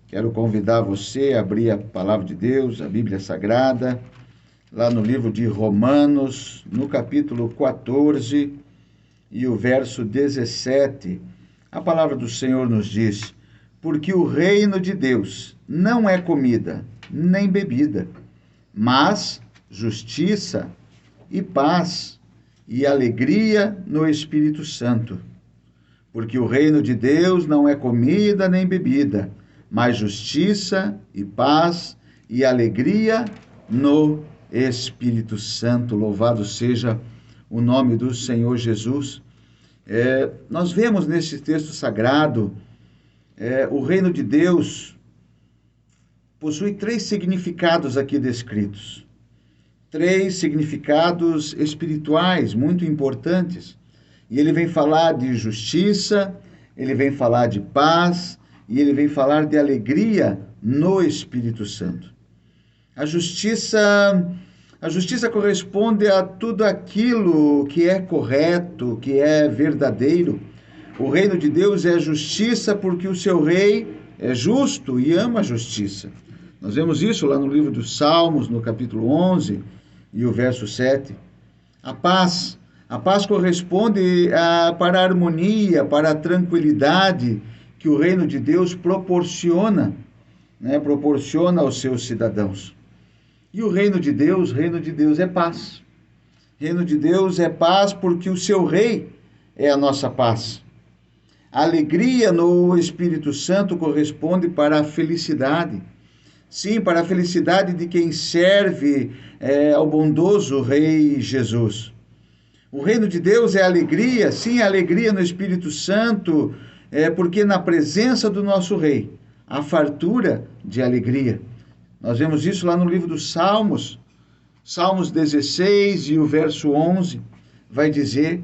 Quero convidar você a abrir a Palavra de Deus, a Bíblia Sagrada, lá no livro de Romanos, no capítulo 14 e o verso 17. A palavra do Senhor nos diz: porque o reino de Deus não é comida nem bebida, mas justiça e paz e alegria no Espírito Santo. Porque o reino de Deus não é comida nem bebida, mas justiça e paz e alegria no Espírito Santo. Louvado seja o nome do Senhor Jesus. Nós vemos nesse texto sagrado, o reino de Deus possui 3 significados aqui descritos. 3 significados espirituais muito importantes. E ele vem falar de justiça, ele vem falar de paz, e ele vem falar de alegria no Espírito Santo. A justiça corresponde a tudo aquilo que é correto, que é verdadeiro. O reino de Deus é justiça porque o seu rei é justo e ama a justiça. Nós vemos isso lá no livro dos Salmos, no capítulo 11 e o verso 7. A paz corresponde para a harmonia, para a tranquilidade que o reino de Deus proporciona aos seus cidadãos. E o reino de Deus é paz. O reino de Deus é paz porque o seu rei é a nossa paz. A alegria no Espírito Santo corresponde para a felicidade. Sim, para a felicidade de quem serve ao bondoso Rei Jesus. O reino de Deus é alegria, sim, alegria no Espírito Santo, porque na presença do nosso Rei há fartura de alegria. Nós vemos isso lá no livro dos Salmos, Salmos 16 e o verso 11, vai dizer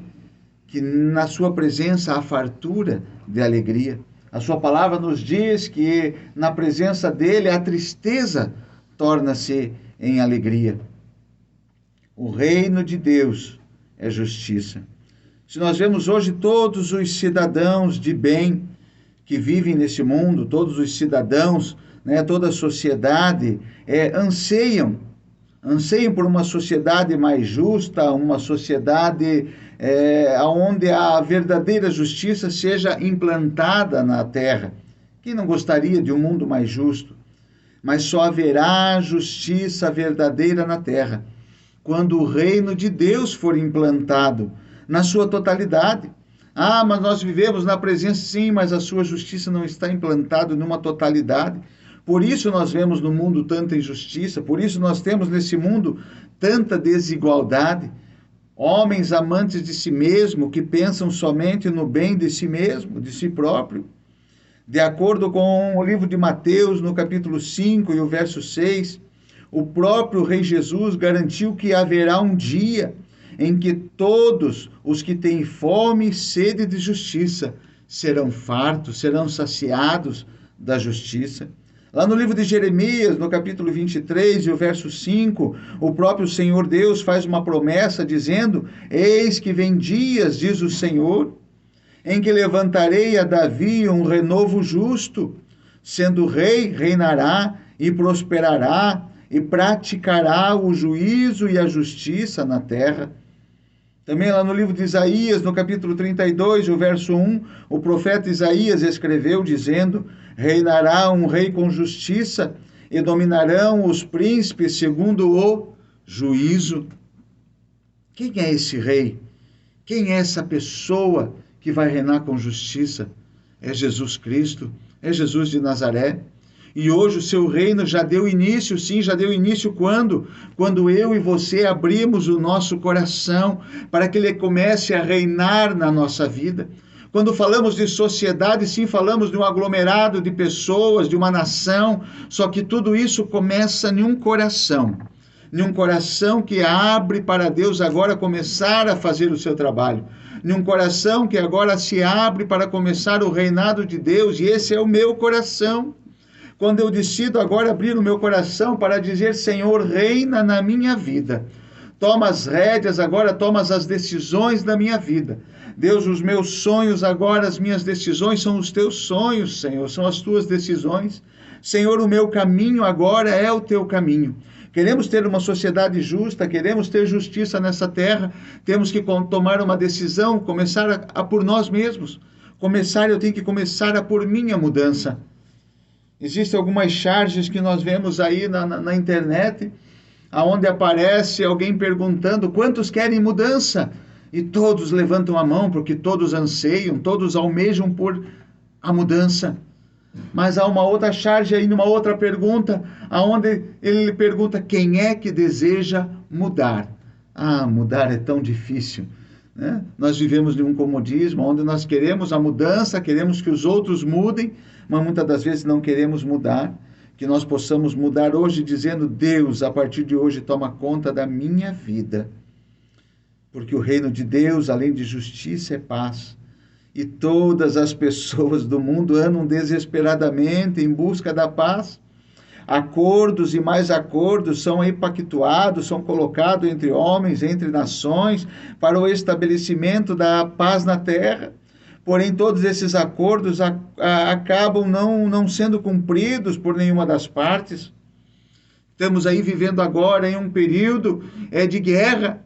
que na sua presença há fartura de alegria. A sua palavra nos diz que na presença dele a tristeza torna-se em alegria. O reino de Deus é justiça. Se nós vemos hoje todos os cidadãos de bem que vivem nesse mundo, todos os cidadãos, toda a sociedade, anseiam por uma sociedade mais justa, uma sociedade onde a verdadeira justiça seja implantada na terra. Quem não gostaria de um mundo mais justo? Mas só haverá justiça verdadeira na terra quando o reino de Deus for implantado na sua totalidade. Mas nós vivemos na presença, sim, mas a sua justiça não está implantada numa totalidade. Por isso nós vemos no mundo tanta injustiça, por isso nós temos nesse mundo tanta desigualdade. Homens amantes de si mesmo, que pensam somente no bem de si mesmo, de si próprio. De acordo com o livro de Mateus, no capítulo 5 e o verso 6, o próprio Rei Jesus garantiu que haverá um dia em que todos os que têm fome e sede de justiça serão fartos, serão saciados da justiça. Lá no livro de Jeremias, no capítulo 23 e o verso 5, o próprio Senhor Deus faz uma promessa dizendo: eis que vem dias, diz o Senhor, em que levantarei a Davi um renovo justo, sendo rei, reinará e prosperará e praticará o juízo e a justiça na terra. Também lá no livro de Isaías, no capítulo 32, o verso 1, o profeta Isaías escreveu dizendo: reinará um rei com justiça e dominarão os príncipes segundo o juízo. Quem é esse rei? Quem é essa pessoa que vai reinar com justiça? É Jesus Cristo, é Jesus de Nazaré. E hoje o seu reino já deu início, sim, já deu início quando? Quando eu e você abrimos o nosso coração para que ele comece a reinar na nossa vida. Quando falamos de sociedade, sim, falamos de um aglomerado de pessoas, de uma nação, só que tudo isso começa em um coração que abre para Deus agora começar a fazer o seu trabalho, em um coração que agora se abre para começar o reinado de Deus, e esse é o meu coração. Quando eu decido agora abrir o meu coração para dizer: Senhor, reina na minha vida. Toma as rédeas agora, toma as decisões da minha vida. Deus, os meus sonhos agora, as minhas decisões são os teus sonhos, Senhor, são as tuas decisões. Senhor, o meu caminho agora é o teu caminho. Queremos ter uma sociedade justa, queremos ter justiça nessa terra, temos que tomar uma decisão, começar a por nós mesmos. Eu tenho que começar a por minha mudança. Existem algumas charges que nós vemos aí na internet, onde aparece alguém perguntando quantos querem mudança, e todos levantam a mão, porque todos anseiam, todos almejam por a mudança. Mas há uma outra charge aí, numa outra pergunta, onde ele pergunta quem é que deseja mudar. Mudar é tão difícil, né? Nós vivemos de um comodismo, onde nós queremos a mudança, queremos que os outros mudem, mas muitas das vezes não queremos mudar. Que nós possamos mudar hoje dizendo: Deus, a partir de hoje toma conta da minha vida. Porque o reino de Deus, além de justiça, é paz. E todas as pessoas do mundo andam desesperadamente em busca da paz. Acordos e mais acordos são aí pactuados, são colocados entre homens, entre nações, para o estabelecimento da paz na terra. Porém, todos esses acordos acabam não sendo cumpridos por nenhuma das partes. Estamos aí vivendo agora em um período de guerra,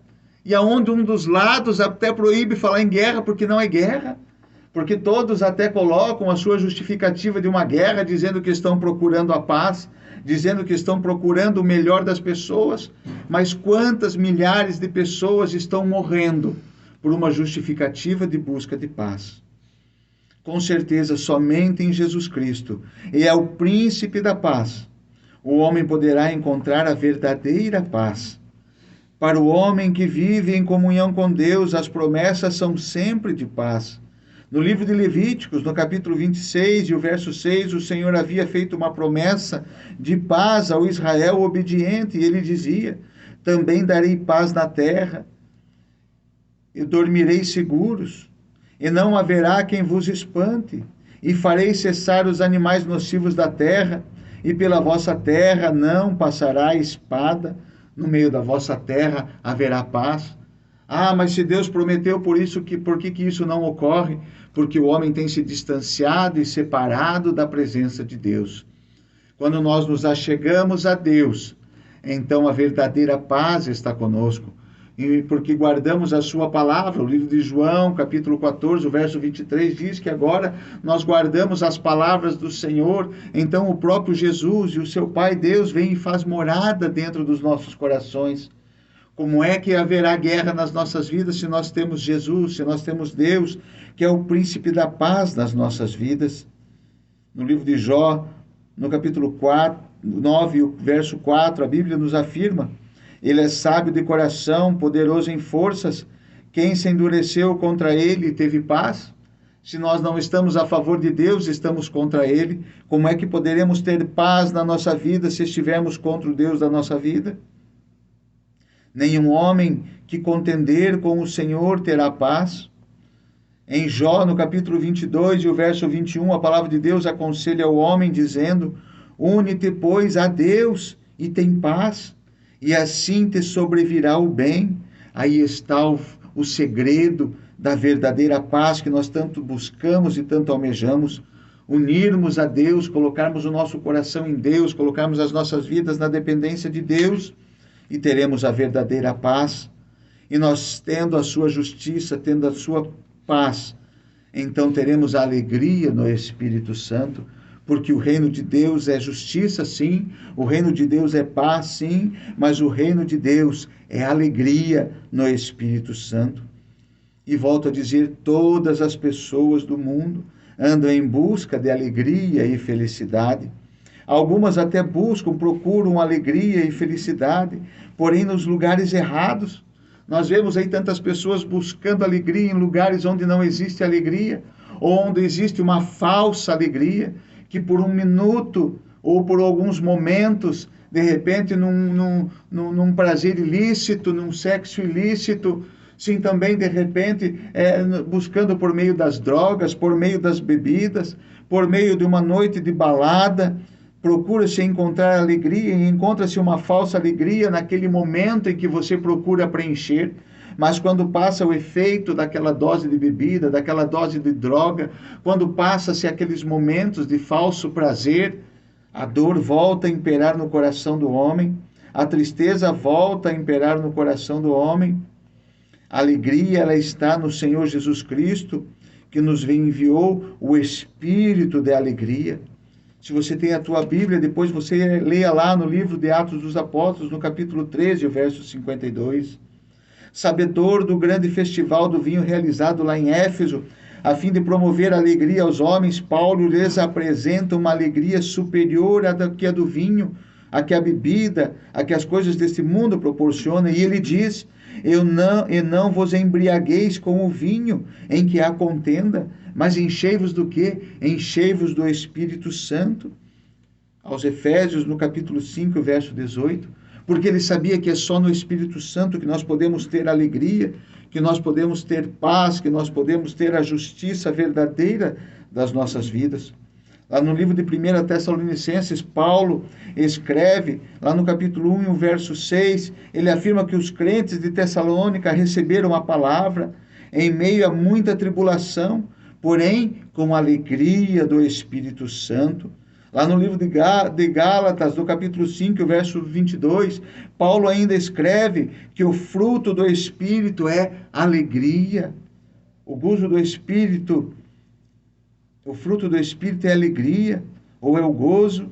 e aonde um dos lados até proíbe falar em guerra, porque não é guerra. Porque todos até colocam a sua justificativa de uma guerra, dizendo que estão procurando a paz, dizendo que estão procurando o melhor das pessoas. Mas quantas milhares de pessoas estão morrendo por uma justificativa de busca de paz? Com certeza, somente em Jesus Cristo, e é o príncipe da paz, o homem poderá encontrar a verdadeira paz. Para o homem que vive em comunhão com Deus, as promessas são sempre de paz. No livro de Levíticos, no capítulo 26 e o verso 6, o Senhor havia feito uma promessa de paz ao Israel obediente, e ele dizia: também darei paz na terra, e dormireis seguros, e não haverá quem vos espante, e farei cessar os animais nocivos da terra, e pela vossa terra não passará espada, no meio da vossa terra haverá paz. Mas se Deus prometeu, por que isso não ocorre? Porque o homem tem se distanciado e separado da presença de Deus. Quando nós nos achegamos a Deus, então a verdadeira paz está conosco. E porque guardamos a sua palavra, o livro de João, capítulo 14, o verso 23, diz que agora nós guardamos as palavras do Senhor, então o próprio Jesus e o seu Pai Deus vem e faz morada dentro dos nossos corações. Como é que haverá guerra nas nossas vidas se nós temos Jesus, se nós temos Deus, que é o príncipe da paz nas nossas vidas? No livro de Jó, no capítulo 9, verso 4, a Bíblia nos afirma: ele é sábio de coração, poderoso em forças, quem se endureceu contra ele teve paz? Se nós não estamos a favor de Deus, estamos contra ele, como é que poderemos ter paz na nossa vida se estivermos contra o Deus da nossa vida? Nenhum homem que contender com o Senhor terá paz. Em Jó, no capítulo 22 e o verso 21, a palavra de Deus aconselha o homem dizendo: une-te, pois, a Deus e tem paz, e assim te sobrevirá o bem. Aí está o segredo da verdadeira paz que nós tanto buscamos e tanto almejamos. Unirmos a Deus, colocarmos o nosso coração em Deus, colocarmos as nossas vidas na dependência de Deus, e teremos a verdadeira paz. E nós, tendo a sua justiça, tendo a sua paz, então teremos a alegria no Espírito Santo, porque o reino de Deus é justiça, sim, o reino de Deus é paz, sim, mas o reino de Deus é alegria no Espírito Santo. E volto a dizer, todas as pessoas do mundo andam em busca de alegria e felicidade. Algumas até procuram alegria e felicidade, porém nos lugares errados. Nós vemos aí tantas pessoas buscando alegria em lugares onde não existe alegria, ou onde existe uma falsa alegria, que por um minuto ou por alguns momentos, de repente num prazer ilícito, num sexo ilícito, sim, também de repente buscando por meio das drogas, por meio das bebidas, por meio de uma noite de balada, procura-se encontrar alegria e encontra-se uma falsa alegria naquele momento em que você procura preencher. mas quando passa o efeito daquela dose de bebida, daquela dose de droga, quando passa-se aqueles momentos de falso prazer, a dor volta a imperar no coração do homem, a tristeza volta a imperar no coração do homem. A alegria, ela está no Senhor Jesus Cristo, que nos enviou o Espírito de alegria. Se você tem a tua Bíblia, depois você leia lá no livro de Atos dos Apóstolos, no capítulo 13, o verso 52. Sabedor do grande festival do vinho realizado lá em Éfeso, a fim de promover alegria aos homens, Paulo lhes apresenta uma alegria superior à que a do vinho, a que a bebida, a que as coisas deste mundo proporcionam. E ele diz: não vos embriagueis com o vinho em que há contenda, mas enchei-vos do quê? Enchei-vos do Espírito Santo. Aos Efésios, no capítulo 5, verso 18, porque ele sabia que é só no Espírito Santo que nós podemos ter alegria, que nós podemos ter paz, que nós podemos ter a justiça verdadeira das nossas vidas. Lá no livro de 1 Tessalonicenses, Paulo escreve, lá no capítulo 1, verso 6, ele afirma que os crentes de Tessalônica receberam a palavra em meio a muita tribulação, porém com alegria do Espírito Santo. Lá no livro de Gálatas, no capítulo 5, verso 22, Paulo ainda escreve que o fruto do Espírito é alegria. O gozo do Espírito, o fruto do Espírito é alegria, ou é o gozo.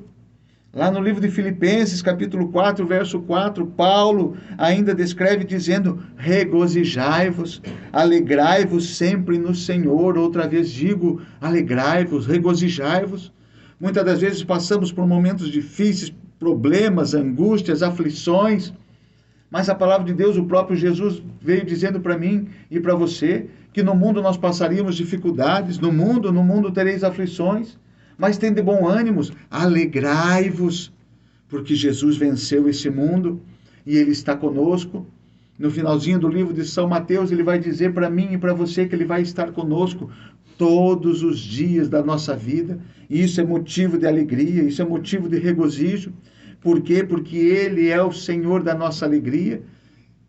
Lá no livro de Filipenses, capítulo 4, verso 4, Paulo ainda descreve dizendo: regozijai-vos, alegrai-vos sempre no Senhor. Outra vez digo, alegrai-vos, regozijai-vos. Muitas das vezes passamos por momentos difíceis, problemas, angústias, aflições, mas a palavra de Deus, o próprio Jesus veio dizendo para mim e para você, que no mundo nós passaríamos dificuldades, no mundo tereis aflições, mas tende bom ânimo, alegrai-vos, porque Jesus venceu esse mundo e Ele está conosco. No finalzinho do livro de São Mateus, ele vai dizer para mim e para você que Ele vai estar conosco todos os dias da nossa vida. E isso é motivo de alegria, isso é motivo de regozijo. Por quê? Porque Ele é o Senhor da nossa alegria.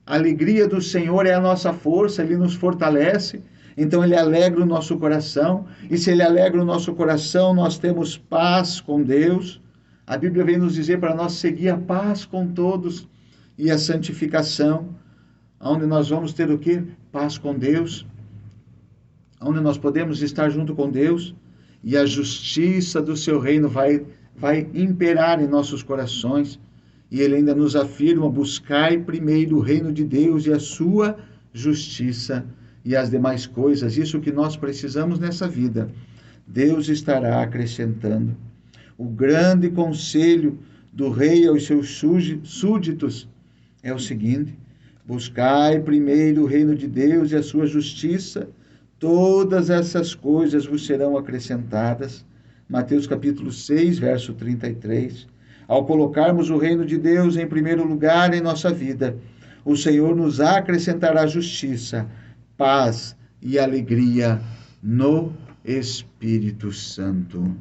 A alegria do Senhor é a nossa força, Ele nos fortalece. Então Ele alegra o nosso coração. E se Ele alegra o nosso coração, nós temos paz com Deus. A Bíblia vem nos dizer para nós seguir a paz com todos e a santificação, onde nós vamos ter o quê? Paz com Deus, onde nós podemos estar junto com Deus, e a justiça do seu reino vai imperar em nossos corações. E ele ainda nos afirma: buscai primeiro o reino de Deus e a sua justiça, e as demais coisas, isso que nós precisamos nessa vida, Deus estará acrescentando. O grande conselho do rei aos seus súditos é o seguinte: buscai primeiro o reino de Deus e a sua justiça, todas essas coisas vos serão acrescentadas. Mateus capítulo 6, verso 33. Ao colocarmos o reino de Deus em primeiro lugar em nossa vida, o Senhor nos acrescentará justiça, paz e alegria no Espírito Santo.